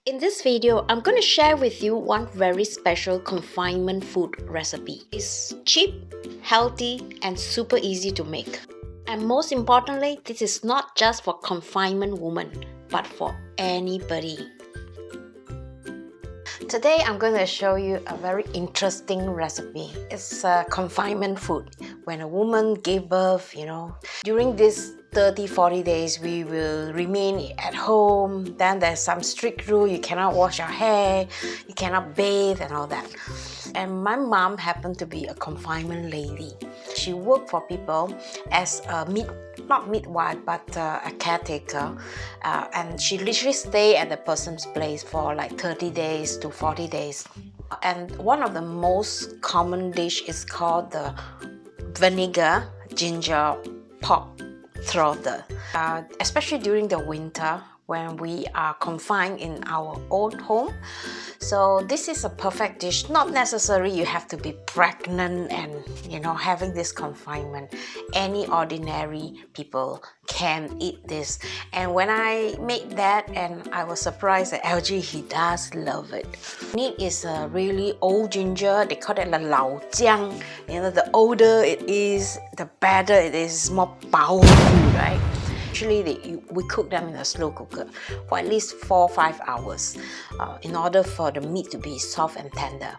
In this video, I'm going to share with you one very special confinement food recipe. It's cheap, healthy, and super easy to make. And most importantly, this is not just for confinement women, but for anybody. Today, I'm going to show you a very interesting recipe. It's confinement food. When a woman gave birth, during this 30-40 days we will remain at home. Then there's some strict rule: you cannot wash your hair, you cannot bathe and all that. And my mom happened to be a confinement lady. She worked for people as a not midwife, but a caretaker, and she literally stayed at the person's place for like 30 days to 40 days. And one of the most common dish is called the vinegar ginger pork trotter, especially during the winter when we are confined in our own home. So this is a perfect dish. Not necessary you have to be pregnant and having this confinement. Any ordinary people can eat this. And when I made that, and I was surprised that LG, he does love it. It is a really old ginger. They call it the lao jiang. The older it is, the better it is. It's more powerful, right? Actually, we cook them in a slow cooker for at least 4 or 5 hours in order for the meat to be soft and tender.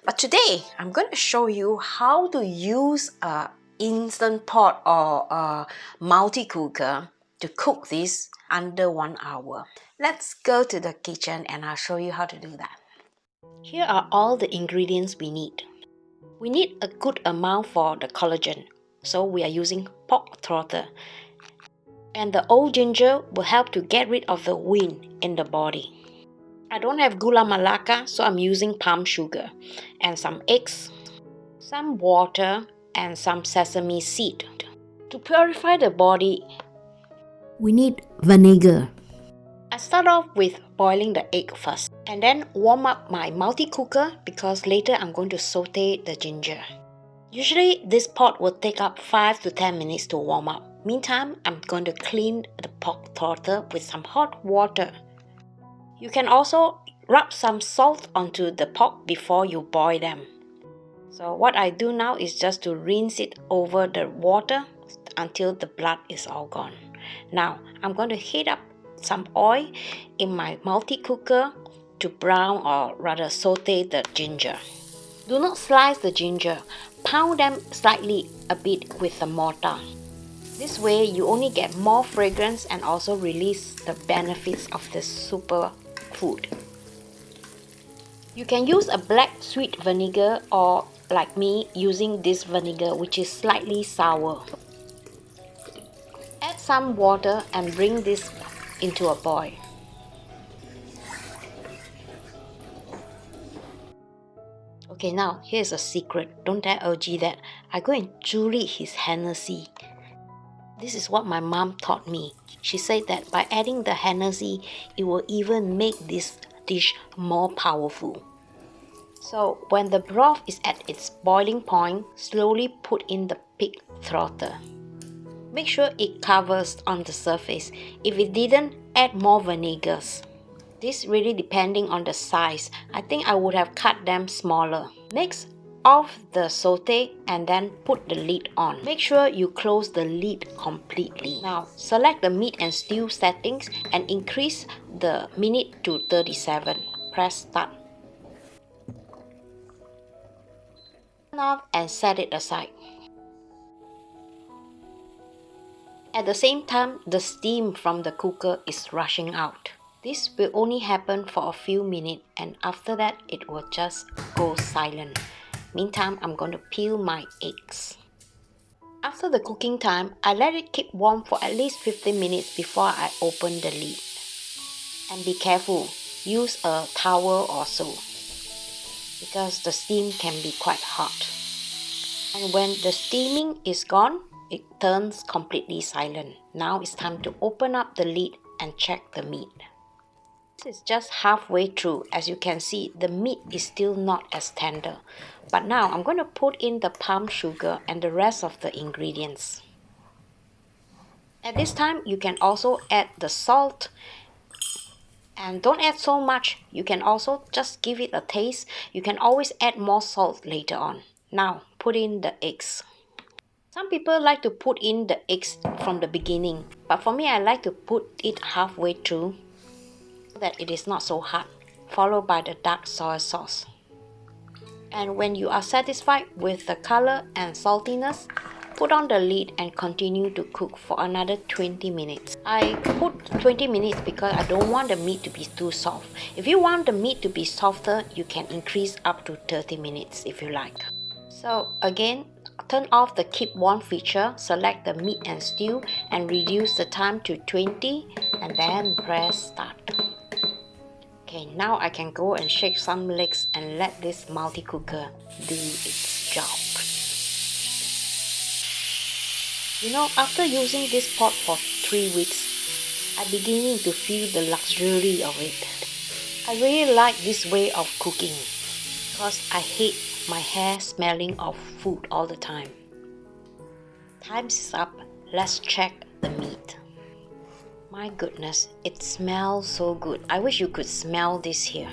But today, I'm going to show you how to use an instant pot or a multi-cooker to cook this under 1 hour. Let's go to the kitchen and I'll show you how to do that. Here are all the ingredients we need. We need a good amount for the collagen, so we are using pork trotter. And the old ginger will help to get rid of the wind in the body. I don't have gula melaka, so I'm using palm sugar and some eggs, some water, and some sesame seed. To purify the body, we need vinegar. I start off with boiling the egg first and then warm up my multi-cooker because later I'm going to saute the ginger. Usually this pot will take up 5 to 10 minutes to warm up. Meantime, I'm going to clean the pork trotter with some hot water. You can also rub some salt onto the pork before you boil them. So what I do now is just to rinse it over the water until the blood is all gone. Now, I'm going to heat up some oil in my multi-cooker to brown or rather saute the ginger. Do not slice the ginger. Pound them slightly a bit with a mortar. This way you only get more fragrance and also release the benefits of this super food. You can use a black sweet vinegar or like me using this vinegar which is slightly sour. Add some water and bring this into a boil. Okay, now here's a secret. Don't tell LG that. I go and jury his Hennessy. This is what my mom taught me. She said that by adding the Hennessy, it will even make this dish more powerful. So when the broth is at its boiling point, slowly put in the pig trotter. Make sure it covers on the surface. If it didn't, add more vinegars. This really depending on the size. I think I would have cut them smaller. Next, off the saute and then put the lid on. Make sure you close the lid completely. Now, select the meat and stew settings and increase the minute to 37. Press start. Turn off and set it aside. At the same time, the steam from the cooker is rushing out. This will only happen for a few minutes and after that it will just go silent. Meantime, I'm going to peel my eggs. After the cooking time, I let it keep warm for at least 15 minutes before I open the lid. And be careful, use a towel or so, because the steam can be quite hot. And when the steaming is gone, it turns completely silent. Now it's time to open up the lid and check the meat. This is just halfway through. As you can see, the meat is still not as tender. But now I'm going to put in the palm sugar and the rest of the ingredients. At this time, you can also add the salt And don't add so much. You can also just give it a taste. You can always add more salt later on. Now, put in the eggs. Some people like to put in the eggs from the beginning, but for me I like to put it halfway through so that it is not so hard, followed by the dark soy sauce. And when you are satisfied with the color and saltiness, put on the lid and continue to cook for another 20 minutes. I put 20 minutes because I don't want the meat to be too soft. If you want the meat to be softer, you can increase up to 30 minutes if you like. So again, turn off the keep warm feature, select the meat and stew and reduce the time to 20 and then press start. Okay, now I can go and shake some legs and let this multi-cooker do its job. You know, after using this pot for 3 weeks, I'm beginning to feel the luxury of it. I really like this way of cooking because I hate my hair smelling of food all the time. Time's up, let's check the meat. My goodness, it smells so good. I wish you could smell this here.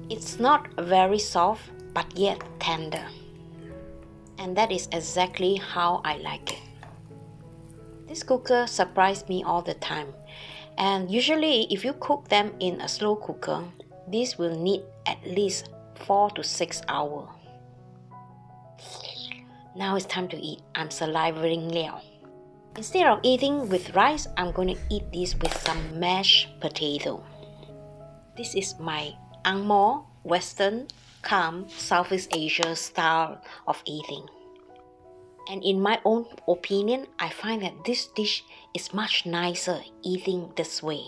It's not very soft, but yet tender. And that is exactly how I like it. This cooker surprised me all the time. And usually, if you cook them in a slow cooker, this will need at least 4 to 6 hours. Now it's time to eat. I'm salivating now. Instead of eating with rice, I'm going to eat this with some mashed potato. This is my Angmo, Western, calm, Southeast Asia style of eating. And in my own opinion, I find that this dish is much nicer eating this way.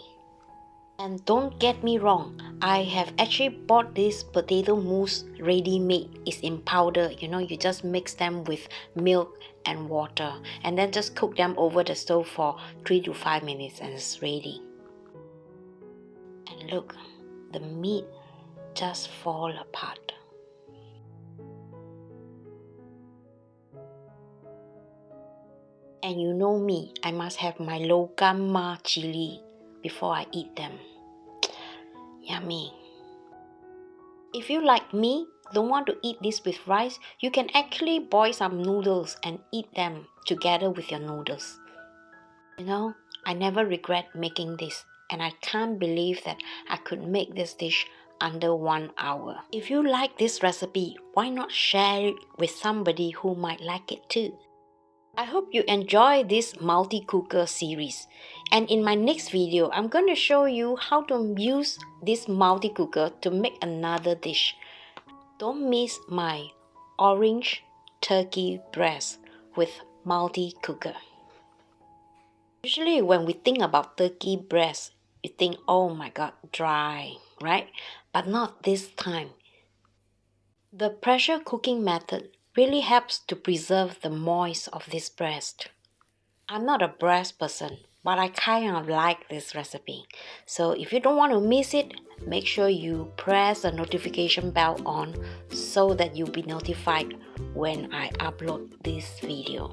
And don't get me wrong, I have actually bought this potato mousse ready-made. It's in powder, you know, you just mix them with milk and water and then just cook them over the stove for 3 to 5 minutes and it's ready. And look, the meat just fall apart. And you know me, I must have my logama chili before I eat them. Yummy. If you like me, don't want to eat this with rice, you can actually boil some noodles and eat them together with your noodles. You know, I never regret making this and I can't believe that I could make this dish under 1 hour. If you like this recipe, why not share it with somebody who might like it too? I hope you enjoy this multi-cooker series. And in my next video, I'm going to show you how to use this multi-cooker to make another dish. Don't miss my orange turkey breast with multi-cooker. Usually when we think about turkey breast, you think, oh my god, dry, right? But not this time. The pressure cooking method really helps to preserve the moist of this breast. I'm not a breast person, but I kind of like this recipe. So if you don't want to miss it, make sure you press the notification bell on so that you'll be notified when I upload this video.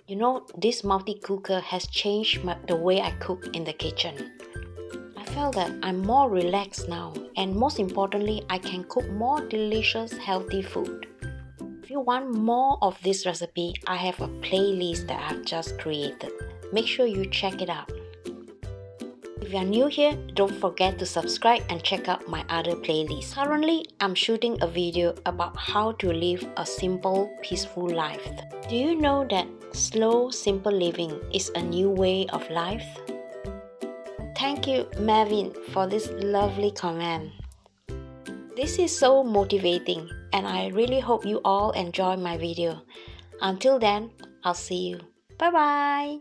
You know, this multi-cooker has changed the way I cook in the kitchen. I felt that I'm more relaxed now, and most importantly, I can cook more delicious, healthy food. If you want more of this recipe, I have a playlist that I've just created. Make sure you check it out. If you are new here, don't forget to subscribe and check out my other playlists. Currently, I'm shooting a video about how to live a simple, peaceful life. Do you know that slow, simple living is a new way of life? Thank you, Marvin, for this lovely comment. This is so motivating and I really hope you all enjoy my video. Until then, I'll see you. Bye bye!